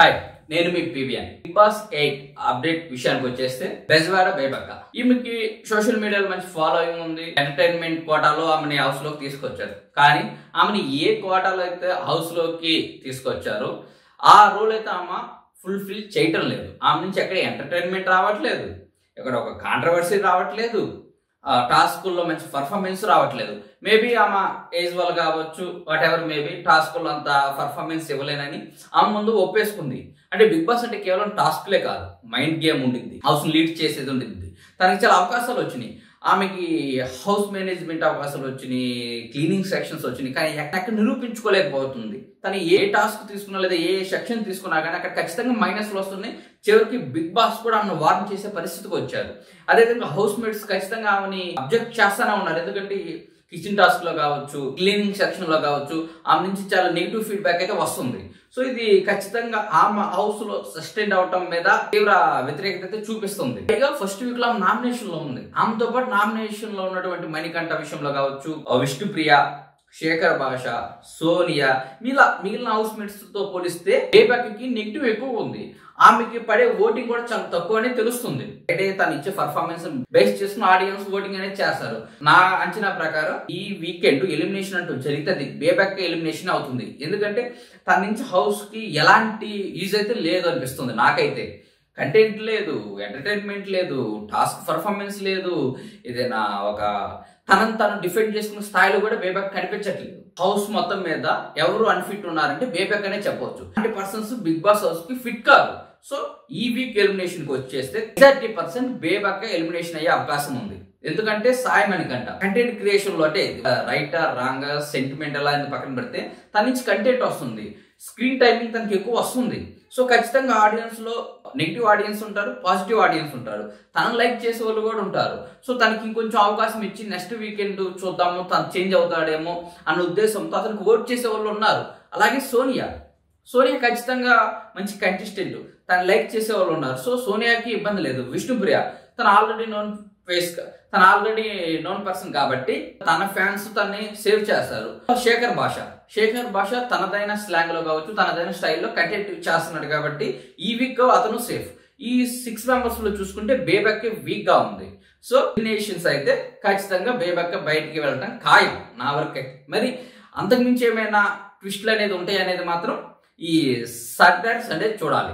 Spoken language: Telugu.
హాయ్, నేను మీ పీవీఎన్. బిగ్ బాస్ 8 అప్డేట్ విషయానికి వచ్చేస్తే బెజవాడ బేబక్క ఈమెకి సోషల్ మీడియాలో మంచి ఫాలోయింగ్ ఉంది. ఎంటర్టైన్మెంట్ కోటాలో ఆమెని హౌస్ లోకి తీసుకొచ్చారు. కానీ ఆమెని ఏ కోటాలో అయితే హౌస్ లోకి తీసుకొచ్చారో ఆ రోల్ అయితే ఆమె ఫుల్ఫిల్ చేయటం లేదు. ఆమె నుంచి ఎక్కడ ఎంటర్టైన్మెంట్ రావట్లేదు, ఇక్కడ ఒక కాంట్రవర్సీ రావట్లేదు, టాస్కుల్లో మంచి పర్ఫార్మెన్స్ రావట్లేదు. మేబీ ఆమె ఏజ్ వల్ల కావచ్చు, వాట్ ఎవర్ మేబీ టాస్కుల్లో అంత పర్ఫార్మెన్స్ ఇవ్వలేనని ఆమె ముందు ఒప్పేసుకుంది. అంటే బిగ్ బాస్ అంటే కేవలం టాస్క్లే కాదు, మైండ్ గేమ్ ఉండింది, హౌస్ లీడ్ చేసేది ఉండింది. తనకి చాలా అవకాశాలు వచ్చినాయి. ఆమెకి హౌస్ మేనేజ్మెంట్ అవకాశాలు వచ్చినాయి, క్లీనింగ్ సెక్షన్స్ వచ్చినాయి. కానీ ఎక్కడ నిరూపించుకోలేకపోతుంది. తను ఏ టాస్క్ తీసుకున్నా లేదా ఏ సెక్షన్ తీసుకున్నా కానీ అక్కడ ఖచ్చితంగా మైనస్లు వస్తున్నాయి. చివరికి బిగ్ బాస్ కూడా ఆమెను వార్న్ చేసే పరిస్థితికి వచ్చారు. అదేవిధంగా హౌస్ మేట్స్ ఖచ్చితంగా ఆమెని అబ్జెక్ట్ చేస్తూనే ఉన్నారు. ఎందుకంటే కిచెన్ టాస్క్ లో కావచ్చు, క్లీనింగ్ సెక్షన్ లో కావచ్చు, ఆమె నుంచి చాలా నెగిటివ్ ఫీడ్బ్యాక్ అయితే వస్తుంది. సో ఇది ఖచ్చితంగా ఆమె హౌస్ లో సస్టైన్ అవటం మీద తీవ్ర వ్యతిరేకత అయితే చూపిస్తుంది. పైగా ఫస్ట్ వీక్ లో ఆమె నామినేషన్ లో ఉంది. ఆమెతో పాటు నామినేషన్ లో ఉన్నటువంటి మణికంఠ విషయంలో కావచ్చు, విష్ణుప్రియ, శేఖర్ భాష, సోనియా, మిగిలిన హౌస్ మేట్స్ తో పోలిస్తే బేబక్కకి నెగిటివ్ ఎక్కువ ఉంది. ఆమెకి పడే ఓటింగ్ కూడా చాలా తక్కువ అనేది తెలుస్తుంది. అంటే తను ఇచ్చే పర్ఫార్మెన్స్ బేస్ చేసుకుని ఆడియన్స్ ఓటింగ్ అనేది చేస్తారు. నా అంచనా ప్రకారం ఈ వీకెండ్ ఎలిమినేషన్ అంటూ జరిగితే బేబక్క ఎలిమినేషన్ అవుతుంది. ఎందుకంటే తన నుంచి హౌస్ కి ఎలాంటి యూజ్ అయితే లేదు అనిపిస్తుంది నాకైతే. కంటెంట్ లేదు, ఎంటర్టైన్మెంట్ లేదు, టాస్క్ పర్ఫార్మెన్స్ లేదు, ఏదైనా ఒక తనను తను డిఫెండ్ చేసుకున్న స్థాయిలో కూడా బేబక్ కనిపించట్లేదు. హౌస్ మొత్తం మీద ఎవరు అన్ఫిట్ ఉన్నారంటే బేబక్ అనే చెప్పవచ్చు. 100% బిగ్ బాస్ హౌస్ కి ఫిట్ కాదు. సో ఈ వీక్ ఎలిమినేషన్ కి వచ్చేస్తే 30% బేబక్క ఎలిమినేషన్ అయ్యే అవకాశం ఉంది. ఎందుకంటే సాయి మణికంఠ కంటెంట్ క్రియేషన్ లో అంటే రైటర్ రాంగ్ సెంటిమెంటల్ అని పక్కన పెడితే తన నుంచి కంటెంట్ వస్తుంది, స్క్రీన్ టైమింగ్ తనకి ఎక్కువ వస్తుంది. సో ఖచ్చితంగా ఆడియన్స్ లో నెగిటివ్ ఆడియన్స్ ఉంటారు, పాజిటివ్ ఆడియన్స్ ఉంటారు, తనను లైక్ చేసే వాళ్ళు కూడా ఉంటారు. సో తనకి ఇంకొంచెం అవకాశం ఇచ్చి నెక్స్ట్ వీకెండ్ చూద్దాము, తను చేంజ్ అవుతాడేమో అన్న ఉద్దేశంతో అతనికి ఓట్ చేసే వాళ్ళు ఉన్నారు. అలాగే సోనియా ఖచ్చితంగా మంచి కంటెస్టెంట్, తను లైక్ చేసే వాళ్ళు ఉన్నారు. సో సోనియాకి ఇబ్బంది లేదు. విష్ణుప్రియ తను ఆల్రెడీ నోన్ పర్సన్ కాబట్టి తన ఫ్యాన్స్ తనని సేవ్ చేస్తారు. శేఖర్ భాష తనదైన స్లాంగ్ లో కావచ్చు, తనదైన స్టైల్లో కంటెంట్ చేస్తున్నాడు కాబట్టి ఈ వీక్ అతను సేఫ్. ఈ 6 మెంబర్స్ లో చూసుకుంటే బేబక్ వీక్ గా ఉంది. సో ఎలిమినేషన్స్ అయితే ఖచ్చితంగా బేబక్క బయటికి వెళ్ళడం ఖాయం నా వరకే. మరి అంతకుమించి ఏమైనా ట్విస్ట్లు అనేది ఉంటాయి అనేది మాత్రం ఈ సాటర్డే సండే చూడాలి.